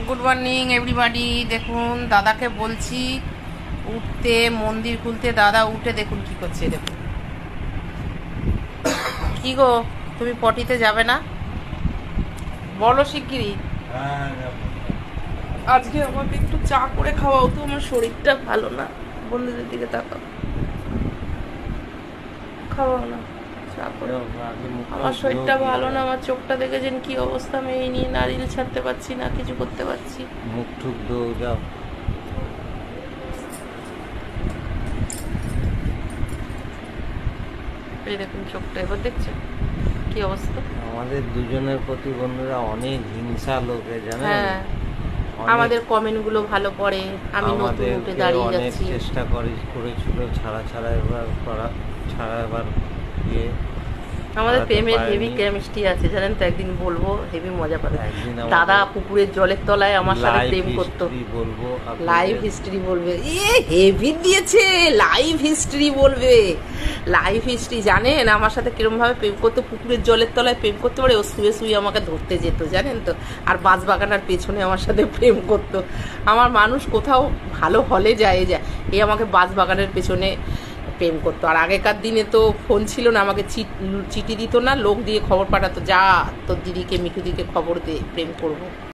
Good morning everybody. দেখুন দাদাকে বলছি উঠতে, মন্দির খুলতে, দাদা উঠে দেখুন কি করছে। দেখুন কি গো, তুমি পটিতে যাবে না? বলো শিগগিরই। আজকে আমাকে একটু চা করে খাওয়াও তো, আমার শরীরটা ভালো না। বন্ধুদের দিকে তাকাও, খাওয়াও না চা করে। আমার শরীরটা ভালো না, আমার চোখটা দেখেছেন কি অবস্থা, আমি এই নিয়ে নারিল ছাড়তে পারছি না, কিছু করতে পারছি। মুখ ঠুক দো যাও। এই দেখুন চোখটা, এবার দেখছেন কি অবস্থা। আমাদের দুজনের প্রতি বন্ধুরা অনেক হিংসা লোকে, জানেন? হ্যাঁ, আমাদের কমেন্ট গুলো ভালো পড়ে, আমি নতুন উঠে দাঁড়িয়ে যাচ্ছি। চেষ্টা করেছিল ছাড়া এবার ইয়ে আমাদের প্রেমের হেভি কেমিস্ট্রি আছে, জানেন তো। একদিন বলবো, হেভি মজা পাবে। দাদা পুকুরের জলের তলায় আমার সাথে প্রেম করতো। লাইভ হিস্ট্রি বলবে। হেভি দিয়েছে, লাইভ হিস্ট্রি বলবে। লাইভ হিস্ট্রি জানেন আমার সাথে কিরম ভাবে প্রেম করতো, পুকুরের জলের তলায় প্রেম করতে পারে। ও শুয়ে শুয়ে আমাকে ধরতে যেত, জানেন তো। আর বাঁশবাগানার পেছনে আমার সাথে প্রেম করতো। আমার মানুষ কোথাও ভালো হলে যায়, এই আমাকে বাঁশবাগানের পেছনে প্রেম করতো। আর আগেকার দিনে তো ফোন ছিল না, আমাকে চিঠি দিত না, লোক দিয়ে খবর পাঠাতো, যা তোর দিদিকে মিঠু দিকে খবর দে, প্রেম করবো।